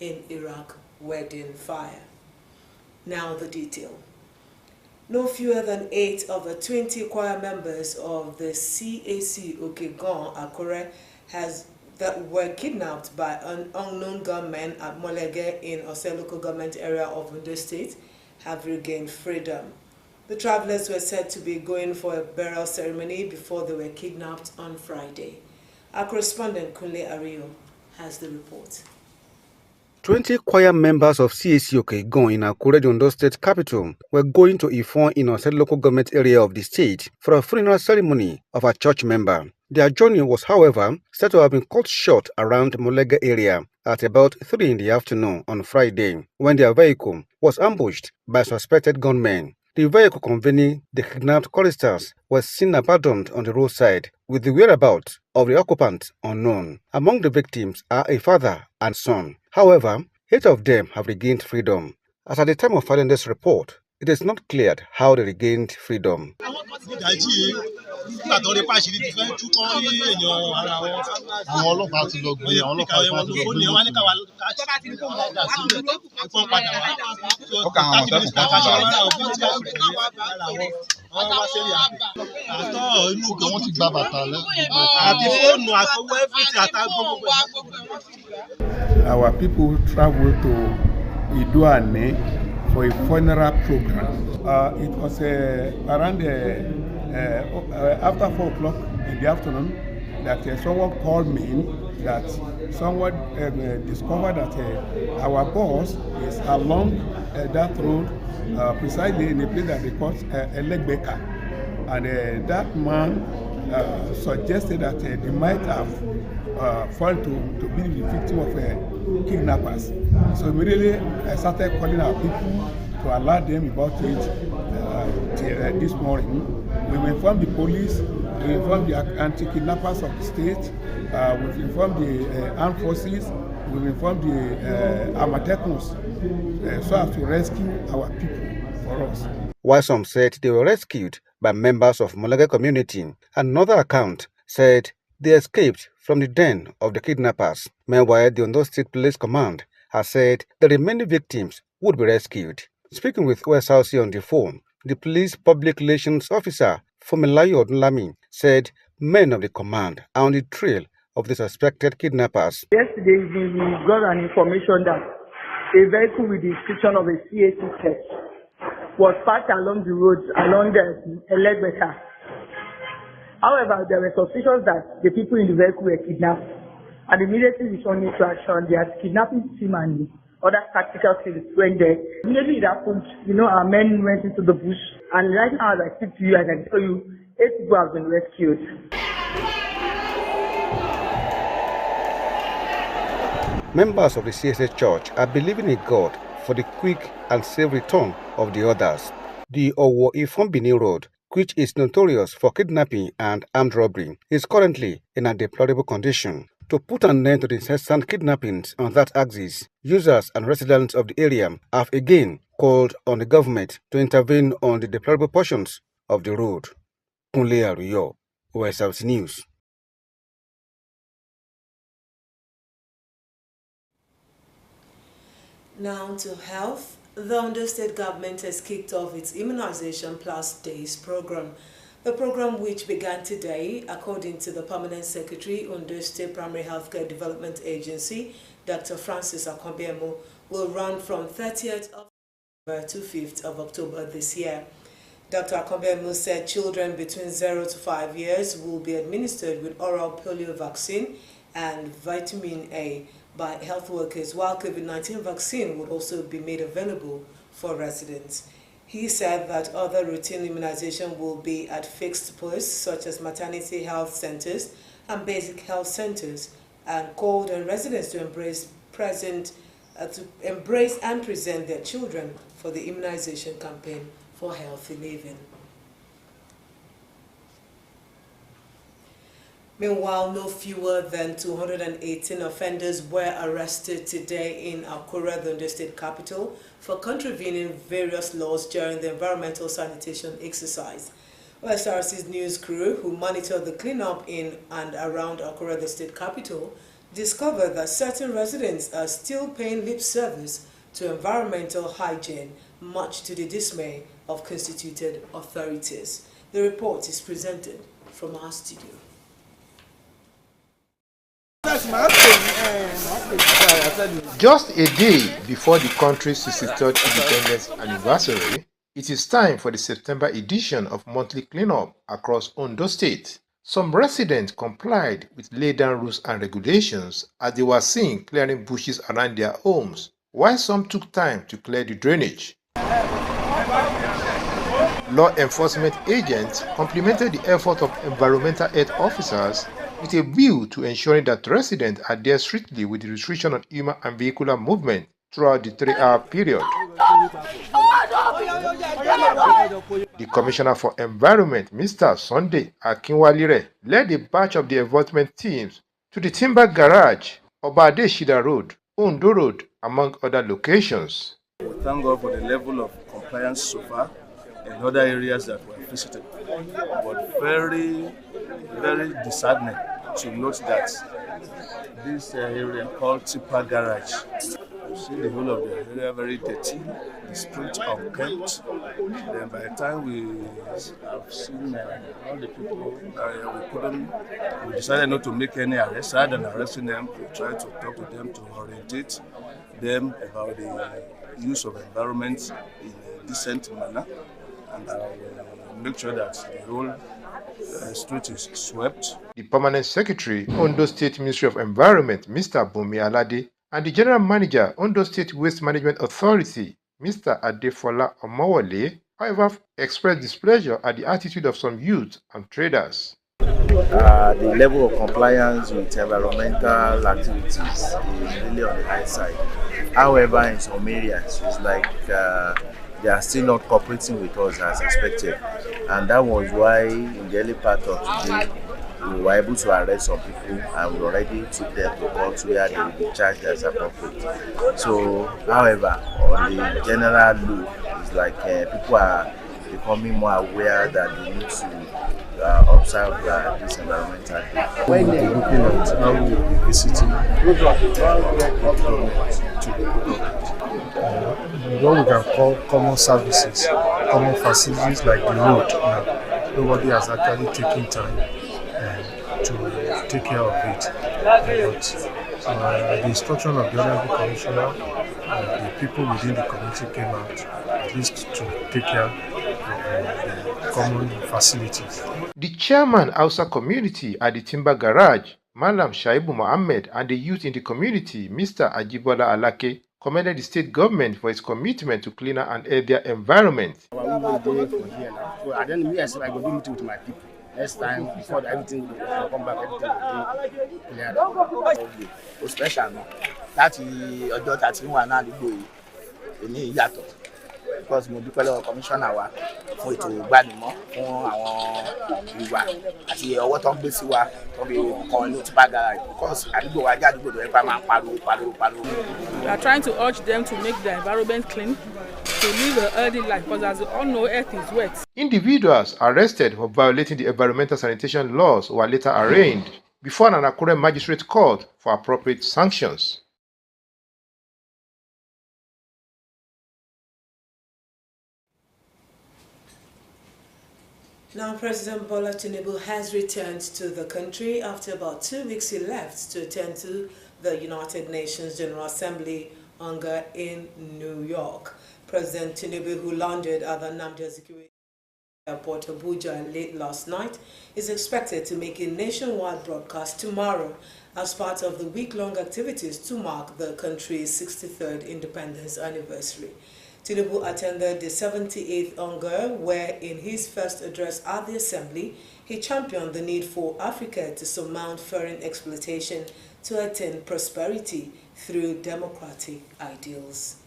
in Iraq wedding fire. Now the detail. No fewer than 8 of the 20 choir members of the CAC Okegon Akure that were kidnapped by an unknown gunmen at Molege in Osrc local government area of Ondo State have regained freedom. The travelers were said to be going for a burial ceremony before they were kidnapped on Friday. Our correspondent Kunle Ario has the report. 20 choir members of CAC Okegon in Akure, Ondo State capital, were going to Ifon in Osrc local government area of the state for a funeral ceremony of a church member. Their journey was, however, said to have been cut short around Molege area at about 3 in the afternoon on Friday, when their vehicle was ambushed by suspected gunmen. The vehicle containing the kidnapped choristers was seen abandoned on the roadside, with the whereabouts of the occupants unknown. Among the victims are a father and son. However, 8 of them have regained freedom. As at the time of filing this report, it is not cleared how they regained freedom. Our people travel to Idoane for a funeral program. It was around after 4 o'clock in the afternoon that someone called me that someone discovered that our boss is along that road, precisely in a place that they call Elegbeka. And that man suggested that they might have fallen to be the victim of kidnappers. So immediately I started calling our people to alert them about it this morning. We informed the police, we informed the anti-kidnappers of the state, we've informed the armed forces, we've informed the Amateknos so as to rescue our people for us. While some said they were rescued by members of Molege community, another account said they escaped from the den of the kidnappers. Meanwhile, the Ondo State Police Command has said the remaining victims would be rescued. Speaking with Osrc on the phone, the police public relations officer, Fumilayo Odunlami, said men of the command are on the trail of the suspected kidnappers. Yesterday evening, we got an information that a vehicle with the inscription of a CAC church was parked along the road along the Elegbeka. However, there were suspicions that the people in the vehicle were kidnapped, and immediately responding to action, the kidnapping team and other tactical teams went there. Immediately it happened, our men went into the bush, and right now as I speak to you, I can tell you, 8 people have been rescued. Members of the CSA Church are believing in God for the quick and safe return of the others. The Owo-Ifon-Bini Road, which is notorious for kidnapping and armed robbery, is currently in a deplorable condition. To put an end to the incessant kidnappings on that axis, users and residents of the area have again called on the government to intervene on the deplorable portions of the road. Kunle Ario, Osrc News. Now to health. The Ondo State government has kicked off its Immunization Plus Days program. The program, which began today, according to the Permanent Secretary, Ondo State Primary Healthcare Development Agency, Dr. Francis Akwabemo, will run from 30th of November to 5th of October this year. Dr. Akwabemo said children between 0 to 5 years will be administered with oral polio vaccine and vitamin A by health workers, while COVID-19 vaccine would also be made available for residents. He said that other routine immunization will be at fixed posts such as maternity health centers and basic health centers, and called on residents to embrace and present their children for the immunization campaign for healthy living. Meanwhile, no fewer than 218 offenders were arrested today in Akure, the Ondo State capital, for contravening various laws during the environmental sanitation exercise. Osrc's news crew, who monitored the cleanup in and around Akure, the state capital, discovered that certain residents are still paying lip service to environmental hygiene, much to the dismay of constituted authorities. The report is presented from our studio. Just a day before the country's 63rd independence anniversary, it is time for the September edition of monthly cleanup across Ondo State. Some residents complied with laid-down rules and regulations as they were seen clearing bushes around their homes, while some took time to clear the drainage. Law enforcement agents complimented the effort of environmental health officers with a view to ensuring that residents adhere strictly with the restriction on human and vehicular movement throughout the 3-hour period. The Commissioner for Environment, Mr. Sunday Akinwalire, led a batch of the enforcement teams to the Timber Garage, Obade Shida Road, Ondo Road, among other locations. We thank God for the level of compliance so far in other areas that were visited. But very, very disheartening to note that this area called Timber Garage, you see the whole of the area very dirty, the streets unkempt. Then by the time we have seen all the people, we decided not to make any arrests. Rather than arresting them, we tried to talk to them to orientate them about the use of environment in a decent manner, and make sure that the whole street is swept. The Permanent Secretary, Ondo State Ministry of Environment, Mr. Bumi Alade, and the General Manager, Ondo State Waste Management Authority, Mr. Adefola Omowole, however, expressed displeasure at the attitude of some youth and traders. The level of compliance with environmental activities is really on the high side. However, in some areas, it's like they are still not cooperating with us as expected. And that was why in the early part of today, we were able to arrest some people and we already took them to court where they will be charged as appropriate. So, however, on the general look, it's like people are becoming more aware that they need to observe this environmental day. When we are looking at how we will be visiting the government to the government, what we can call common services, common facilities like the road. Now, nobody has actually taken time to take care of it. But the instruction of the Honorable Commissioner, the people within the community came out at least to take care of the common facilities. The chairman Hausa community at the Timber Garage, Malam Shaibu Mohammed, and the youth in the community, Mr. Ajibola Alake, commended the state government for its commitment to cleaner and healthier environment. So at the end of the year, I go do meeting with my people. Next time, before everything will come back, everything will be clear. Especially that ọjọ́ tá ti wà náà àdúgbò yìí èmi yàtọ̀ because mo dúpẹ́ lọ́wọ́ commissioner wa fún ètò ìgbàdìmọ́ fún àwọn ìwà àti ọwọ́ tó ń gbé sí wa tó fi kàn ní Timber Garage because àdúgbò wa jẹ́ àdúgbò tó yẹ pé a máa ń pariwo. We are trying to urge them to make the environment clean, to live a healthy life, because as we all know, earth is wet. Individuals arrested for violating the environmental sanitation laws were later arraigned before an Akure magistrate court for appropriate sanctions. Now, President Bola Tinubu has returned to the country after about 2 weeks he left to attend to the United Nations General Assembly in New York. President Tinubu, who landed at the Nnamdi Azikiwe Airport, Abuja, late last night, is expected to make a nationwide broadcast tomorrow as part of the week-long activities to mark the country's 63rd independence anniversary. Tinubu attended the 78th Hunger, where in his first address at the Assembly, he championed the need for Africa to surmount foreign exploitation to attain prosperity through democratic ideals.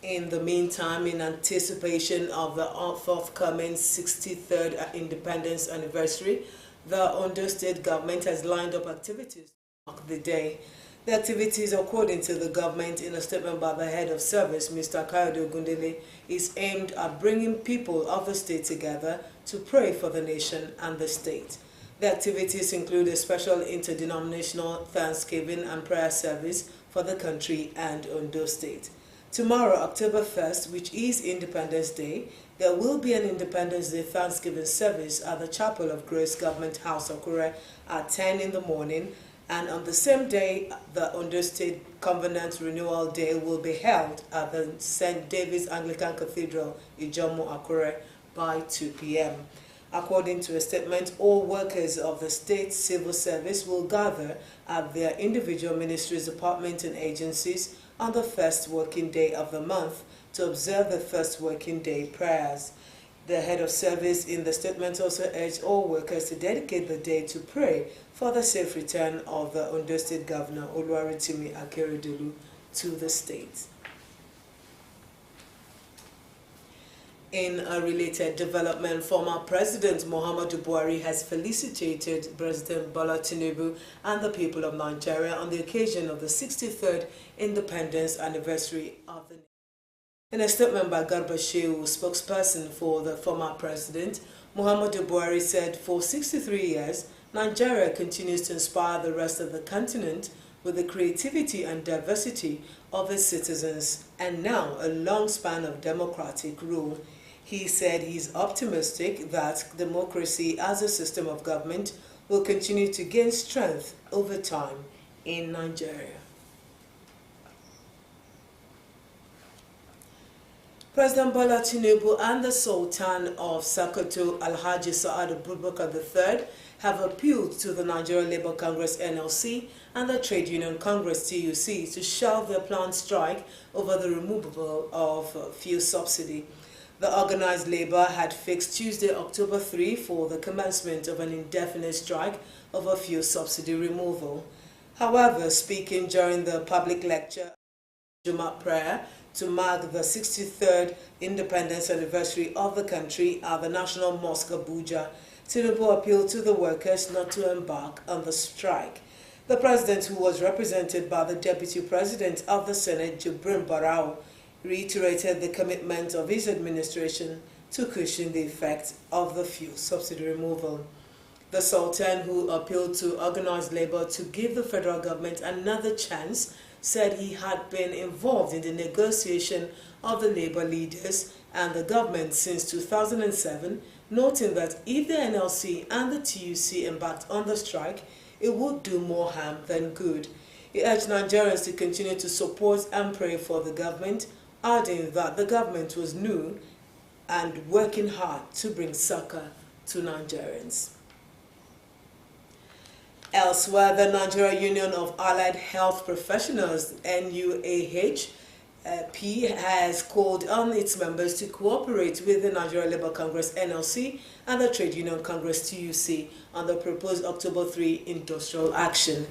In the meantime, in anticipation of the forthcoming 63rd independence anniversary, the Ondo State government has lined up activities to mark the day. The activities, according to the government in a statement by the head of service, Mr. Kayode Ogundele, is aimed at bringing people of the state together to pray for the nation and the state. The activities include a special interdenominational Thanksgiving and prayer service for the country and Ondo State. Tomorrow, October 1st, which is Independence Day, there will be an Independence Day Thanksgiving service at the Chapel of Grace Government House, Akure, at 10 in the morning. And on the same day, the Ondo State Covenant Renewal Day will be held at the St. David's Anglican Cathedral, Ijomo, Akure, by 2 p.m. According to a statement, all workers of the state civil service will gather at their individual ministries, departments, and agencies on the first working day of the month to observe the first working day prayers. The head of service in the statement also urged all workers to dedicate the day to pray for the safe return of the Ondo State Governor Oluwaritimi Akeredolu to the state. In a related development, former President Muhammadu Buhari has felicitated President Bola Tinubu and the people of Nigeria on the occasion of the 63rd independence anniversary of the nation. In a statement by Garba Shehu, spokesperson for the former president, Muhammadu Buhari said, for 63 years, Nigeria continues to inspire the rest of the continent with the creativity and diversity of its citizens, and now a long span of democratic rule. He said he's optimistic that democracy as a system of government will continue to gain strength over time in Nigeria. President Bola Tinubu and the Sultan of Sokoto, Alhaji Sa'ad Abubakar III, have appealed to the Nigeria Labour Congress NLC and the Trade Union Congress TUC to shelve their planned strike over the removal of fuel subsidy. The organized labor had fixed Tuesday, October 3 for the commencement of an indefinite strike over fuel subsidy removal. However, speaking during the public lecture Jumat prayer to mark the 63rd independence anniversary of the country at the National Mosque Abuja, Tinubu appealed to the workers not to embark on the strike. The president, who was represented by the deputy president of the Senate, Jibrin Barau, reiterated the commitment of his administration to cushion the effect of the fuel subsidy removal. The Sultan, who appealed to organized labor to give the federal government another chance, said he had been involved in the negotiation of the labor leaders and the government since 2007, noting that if the NLC and the TUC embarked on the strike, it would do more harm than good. He urged Nigerians to continue to support and pray for the government, adding that the government was new and working hard to bring succor to Nigerians. Elsewhere, the Nigeria Union of Allied Health Professionals, NUAHP, has called on its members to cooperate with the Nigeria Labour Congress NLC and the Trade Union Congress TUC on the proposed October 3 industrial action.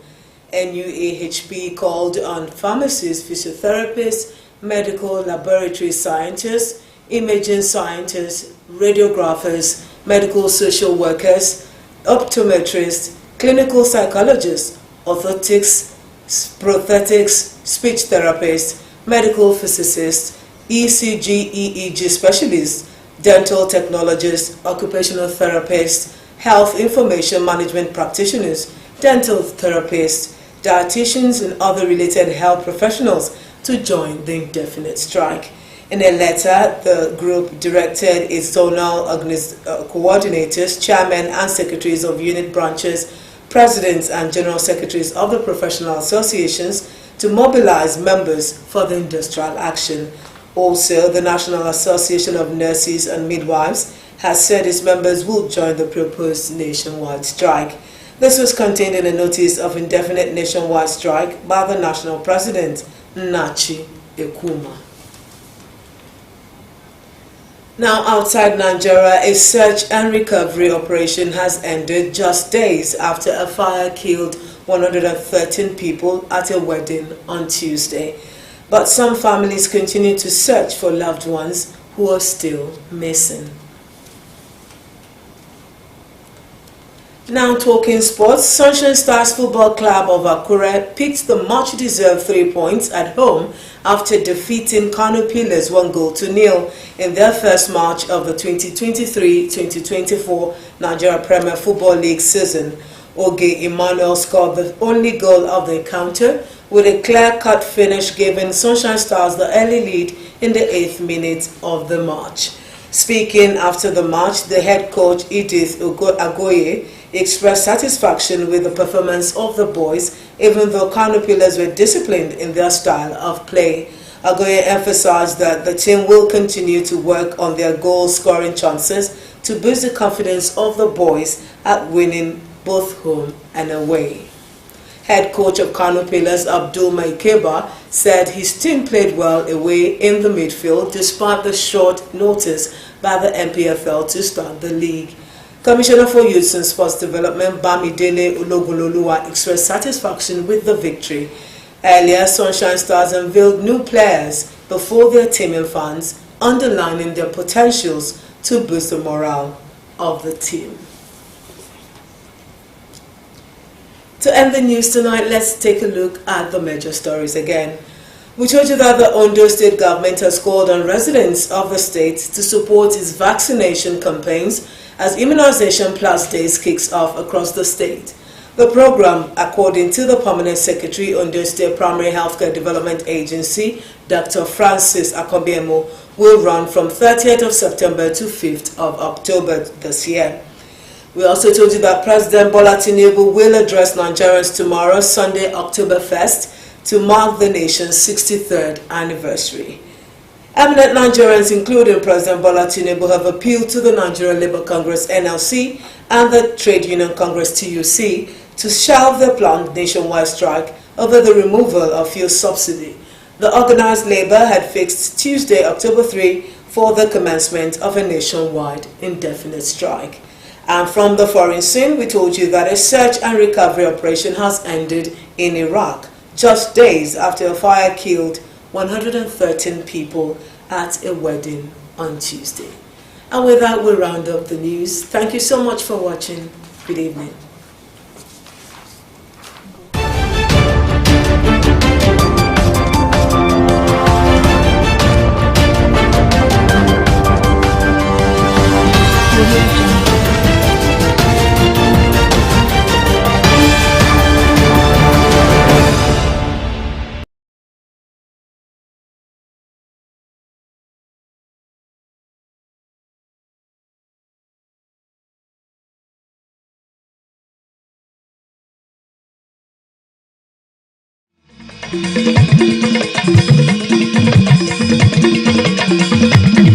NUAHP called on pharmacists, physiotherapists, medical laboratory scientists, imaging scientists, radiographers, medical social workers, optometrists, clinical psychologists, orthotics, prosthetics, speech therapists, medical physicists, ECG, EEG specialists, dental technologists, occupational therapists, health information management practitioners, dental therapists, dietitians, and other related health professionals to join the indefinite strike. In a letter, the group directed its zonal coordinators, chairmen and secretaries of unit branches, presidents and general secretaries of the professional associations to mobilize members for the industrial action. Also, the National Association of Nurses and Midwives has said its members will join the proposed nationwide strike. This was contained in a notice of indefinite nationwide strike by the national president, Nachi Ekuma. Now, outside Nigeria, a search and recovery operation has ended just days after a fire killed 113 people at a wedding on Tuesday. But some families continue to search for loved ones who are still missing. Now talking sports, Sunshine Stars Football Club of Akure picked the much-deserved 3 points at home after defeating Kano Pillars 1-0 in their first match of the 2023-2024 Nigeria Premier Football League season. Oge Emmanuel scored the only goal of the encounter with a clear-cut finish, giving Sunshine Stars the early lead in the 8th minute of the match. Speaking after the match, the head coach Edith Agoye expressed satisfaction with the performance of the boys, even though Kano Pillars were disciplined in their style of play. Agoye emphasized that the team will continue to work on their goal-scoring chances to boost the confidence of the boys at winning both home and away. Head coach of Kano Pillars, Abdul Maikeba, said his team played well away in the midfield despite the short notice by the MPFL to start the league. Commissioner for Youth and Sports Development, Bamidele Ologololuwa, expressed satisfaction with the victory. Earlier, Sunshine Stars unveiled new players before their team and fans, underlining their potentials to boost the morale of the team. To end the news tonight, let's take a look at the major stories again. We told you that the Ondo State government has called on residents of the state to support its vaccination campaigns as Immunization Plus Days kicks off across the state. The program, according to the Permanent Secretary, Ondo State Primary Healthcare Development Agency, Dr. Francis Akobiemo, will run from 30th of September to 5th of October this year. We also told you that President Bola Tinubu will address Nigerians tomorrow, Sunday, October 1st, to mark the nation's 63rd anniversary. Eminent Nigerians, including President Bola Tinubu, have appealed to the Nigerian Labour Congress (NLC) and the Trade Union Congress (TUC) to shelve their planned nationwide strike over the removal of fuel subsidy. The organized labor had fixed Tuesday, October 3, for the commencement of a nationwide indefinite strike. And from the foreign scene, we told you that a search and recovery operation has ended in Iraq, just days after a fire killed 113 people at a wedding on Tuesday. And with that, we'll round up the news. Thank you so much for watching. Good evening. Thank you.